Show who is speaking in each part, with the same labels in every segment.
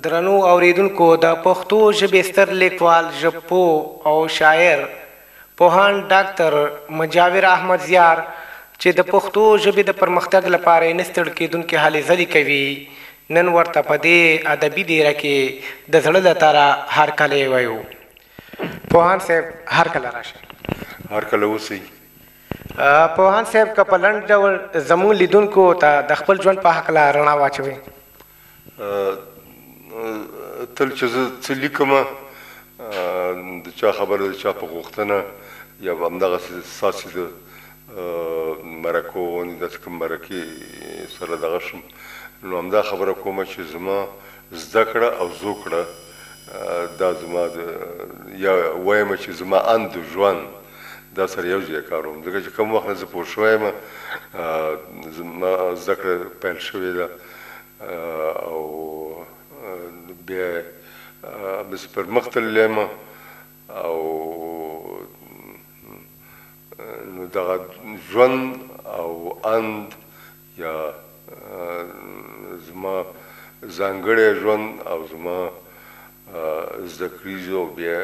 Speaker 1: درنو اوریدونکو د پښتو ژبې ستر لیکوال ژبپوه او شاعر پوهاند ډاکټر مجاور احمد زیار چې د پښتو ژبې د پرمختګ لپاره یې نه ستړي کېدونکې هلې ځلې کوي، نن ورته په دې ادبي دیره کې د زړه له تاره هرکلی وایو. پوهاند صاحب هرکله راشئ.
Speaker 2: هرکله اوسئ.
Speaker 1: پوهاند صاحب که په لنډ ډول زموږ لیدونکو ته د خپل ژوند په هکله رڼا واچوئ.
Speaker 2: تل چې زه څه لیکم د چا خبره د چا په غوښتنه یا همدغسې ستاسې د مرکو غوندې داسې کوم مرکې سره دغه شم، نو همدا خبره کومه چې زما زده کړه او زوکړه دا زما د یا وایم چې زما ان د ژوند دا سره یو ځای کار وم، ځکه چې کوم وخت نه زه پوه شوی یم زما زده کړه پیل شوې ده او بیا همداسې پر مخ تللی یم او نو دغه ژوند او اند یا زما ځانګړی ژوند او زما زده کړیز او بیا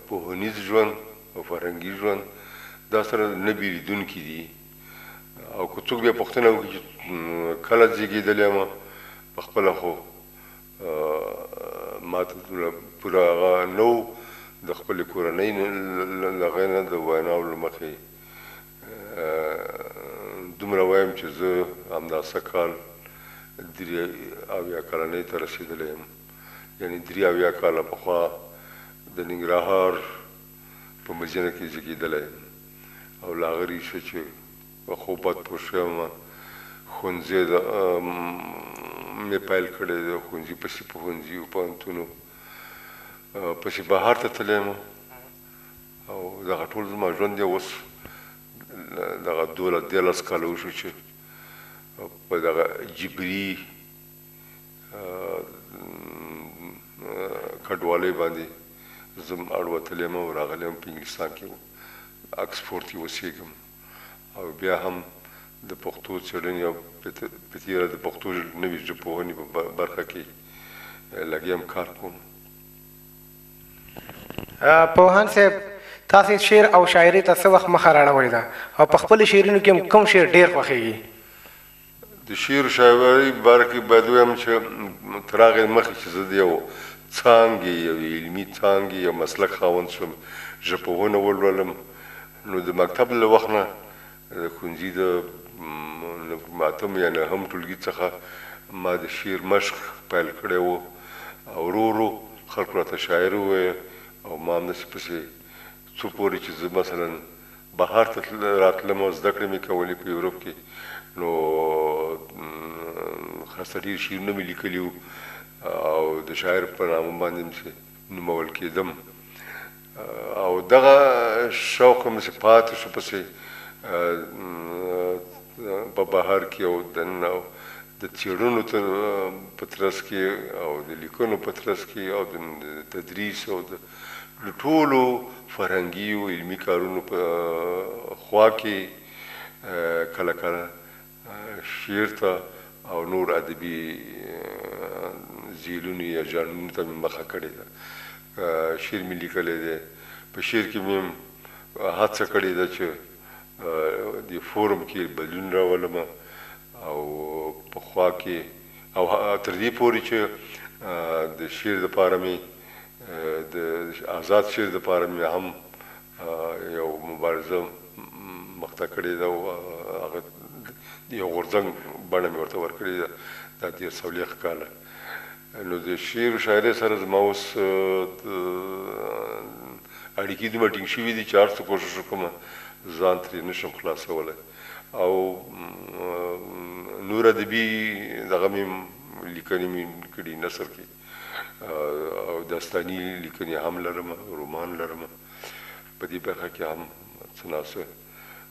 Speaker 2: پوهنیز ژوند او فرهنګي ژوند دا سره نه بیلیدونکي دي. او که څوک بیا پوښتنه وکړي چې کله زیږېدلی یم پخپله خو ما ته پوره هغه نه و، د خپلې کورنۍ له هغې نه د ویناو له مخې دومره وایم چې زه همدا څه کال 83 کلنۍ ته رسېدلی یم، یعنې 83 کاله پخوا د ننګرهار په مدینه کې زیږېدلی یم او له هغه ریښه چې په خوب بد پوه شوی یم ښوونځی مې پیل کړی دی، ښوونځي پسې پوهنځي او پوهنتونو پسې بهر ته تللی یم او دغه ټول زما ژوند یې اوس دغه 12 کاله وشو چې په دغه جبري کډوالۍ باندې زه اړوتلی یم او راغلی یم په انګلستان کې اکسفورډ کې اوسېږم او بیا هم د پښتو څېړنې او په تېره د پښتو نوې ژبپوهنې په برخه کې لګیا یم کار کوم.
Speaker 1: پوهاند صاحب تاسې شعر او شاعري ته څه وخت مخه راړولې ده او په خپلو شعرونو کې هم کوم شعر ډېر خوښېږي؟
Speaker 2: د شعر و شاعرۍ باره کې باید ووایم چې تر هغې مخکې چې زه د یو څانګې یو علمي څانګې یو مسلک خاوند شوم، ژبپوهنه ولولم، نو د مکتب له وخت نه د ښوونځي د 8 یا 9 ټولګي څخه ما د شعر مشق پیل کړی و او ورو ورو خلکو راته شاعر وویل او ما همداسې پسې څو پورې چې زه مثلا بهر ته راتلم او زده کړې مې کولې په یوروپ کې، نو خاصه ډېر شعرونه مې لیکلي وو او د شاعر په نامه باندې مې نومول کېدم او دغه شوق همداسې پاتې شو پسې په بهر کې او دننه د څېړنو په ترڅ کې او د لیکنو په ترڅ کې او د تدریس او د ټولو فرهنګي او علمي کارونو په خوا کې کله کله شعر ته او نور ادبي ذیلونو یا ژانرونو ته مې مخه کړې ده. شعر مې لیکلی دی، په شعر کې مې هڅه کړې ده چې د فورم کې بدلون راولم او په خوا کې او تر دې پورې چې د شعر دپاره مې د آزاد شعر دپاره مې هم یو مبارزه مخته کړې ده او هغه یو غورځنګ بڼه مې ورته ورکړې ده دا 13 کاله. نو د شعر و شاعرۍ سره زما اوس اړیکې دومره ټینګ شوي دي چې هر څه کوشش وکړم ځان ترې نشم خلاصولی او نور ادبي دغه مې لیکنې مې کړي نثر کې او داستاني لیکنې هم لرم، رومان لرم، په دې برخه کې هم څه ناڅه،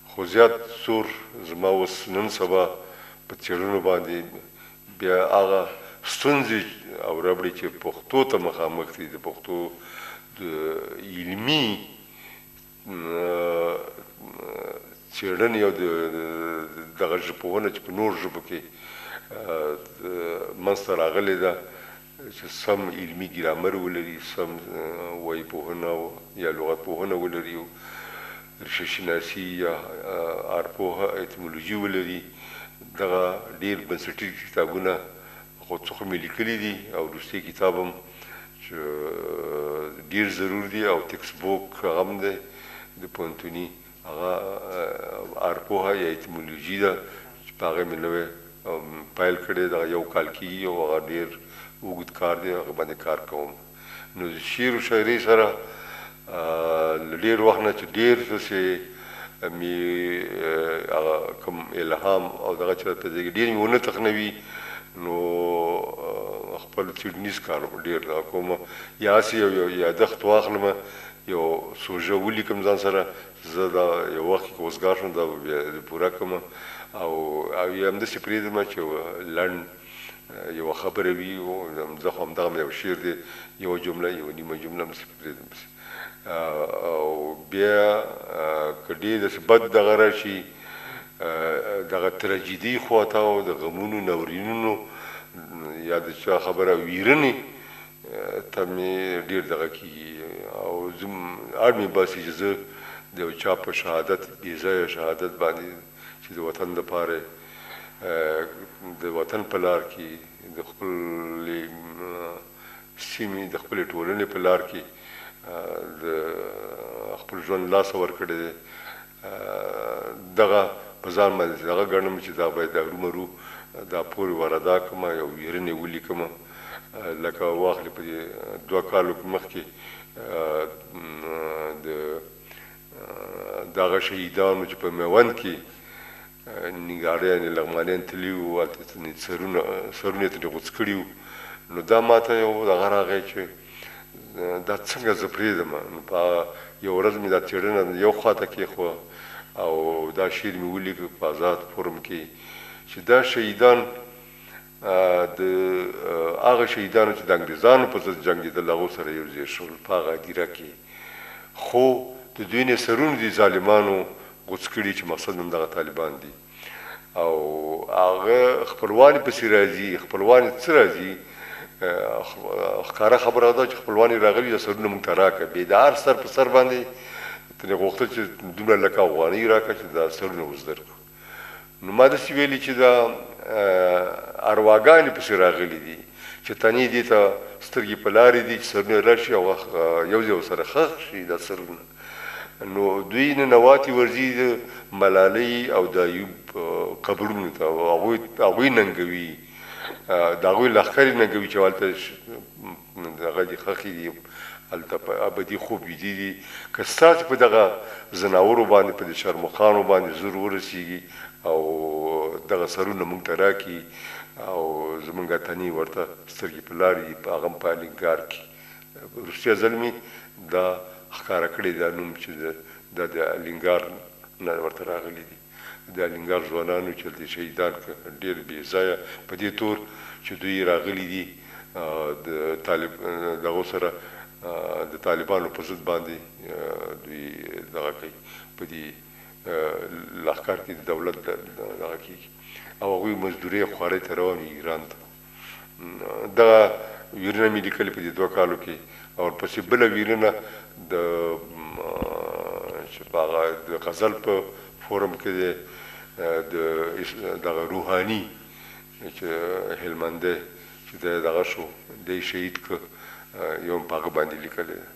Speaker 2: خو زیات زور زما اوس نن سبا په څېړنو باندې بیا هغه ستونزې او ربړې چې پښتو ته مخامخ دي د پښتو د علمي څېړنې او دغه ژبپوهنه چې په نور ژبو کې منځته راغلې ده چې سم علمي ګرامر ولري، سم وایي پوهنه یا لغت پوهنه ولري، ریشه شناسي یا ارپوهه ایتمولوژي ولري. دغه ډېر بنسټیز کتابونه خو څه خو مې لیکلي دي، او وروستی کتاب هم چې ډېر ضرور دی او ټکسټ بوک هغه هم دی د پوهنتوني، هغه ارپوهه یا ایتمولوژي ده چې په هغې مې نوی پیل کړی، دغه یو کال کېږي او هغه ډېر اوږد کار دی، هغه باندې کار کوم. نو د شعر و شاعرۍ سره له ډېر وخت نه چې ډېر داسې مې هغه کوم الهام او دغه چې راته ډېر مې ونه تخنوي، نو خپل څېړنیز کار ډېر دغه کوم، یا هسې یو یادښت واخلم، یو سوژه ولیکم ځان سره، زه دا یو وخت کې وزګار شم دا به بیا پوره کړم، او یا همداسې پرېږدم چې لنډ یوه خبره وي، زه خو همدغه یو شعر دی، یوه جمله یوه نیمه جمله همداسې پرېږدم. او بیا که ډېر داسې بد دغه راشي دغه تراجیدي خواته او د غمونو ناورینونو یا د چا خبره ویرنې ته مې ډېر دغه کېږي، او زه اړ مې باسي چې زه د یو چا په شهادت، بې ځایه شهادت باندې چې د وطن دپاره، د وطن په لار کې، د خپلې سیمې، د خپلې ټولنې په لار کې د خپل ژوند لاس ورکړی دی، دغه په ځان باندې دغه ګڼم چې دا باید ارومرو دا پورې ور ادا کړم، یو ویرنې ولیکم. لکه واخلې په دې 2 کالو مخکې د دغه شهیدانو چې په میوند کې نګاریانې لغمانیان تللي وو، هلته سرونه یې ترې غوڅ کړي وو، نو دا ماته یو دغه راغی چې دا څنګه زه پرېږدم. نو په یو ورځ مې دا څېړنه یو خواته کېښوه او دا شعر مې ولیکه په آزاد فورم کې چې دا شهیدان د هغه شهیدانو چې د انګریزانو په ضد جنګېدل هغو سره یو ځای شول په هغه هدیره کې، خو د دوی نه سرونه دي ظالمانو غوڅ کړي چې مقصد هم دغه طالبان دي، او هغه خپلوان یې پسې راځي. خپلوان یې څه راځي؟ ښکاره خبره ده چې خپلوان یې راغلي دا سرونه موږ ته راکړه، بې د هر سر په سر باندې ترې غوښتل چې دومره لکه افغانۍ راکړه چې دا سرونه اوس درکړو. نو ما داسې ویلي چې دا ارواګانې پسې راغلي دي چې تنې دې ته سترګې په لارې دي چې سرونه راشي او یو ځای ورسره ښخ شي دا سرونه. نو دوی ننواتې ورځي د ملالۍ او د ایوب قبرونو ته، هغوی ننګوي، د هغوی لښکرې ننګوي چې هلته دغه دي ښخې دي، هلته په ابدي خوب ویدي دي. که ستاسې په دغه ځناورو باندې، په دې شرموښانو باندې زور ورسېږي او دغه سرونه موږ ته راکړي او زموږ تنې ورته سترګې په لارې دي، په هغه هم په الینګار کې وروستی ځل مې دا ښکاره کړی دا نوم چې دا د الینګار نه ورته راغلی دي، د الینګار ځوانانو چې هلته شهیدان ډېر بې ځایه په دې تور چې دوی راغلي دي د دغو سره د طالبانو په ضد باندې دوی دغه کوي، په دې لښکر کې د دولت دغه کېږي، او هغوی مزدورۍ خوارۍ ته روان وي ایران ته. دغه ویرونه مې لیکلې په دې 2 کالو کې، او ورپسې بله ویرونه چې په هغه د غزل په فورم کې دی دغه روحاني چې هلمندی چې دی دغه شو، دی شهید که یو هم په هغه باندې لیکلی دی.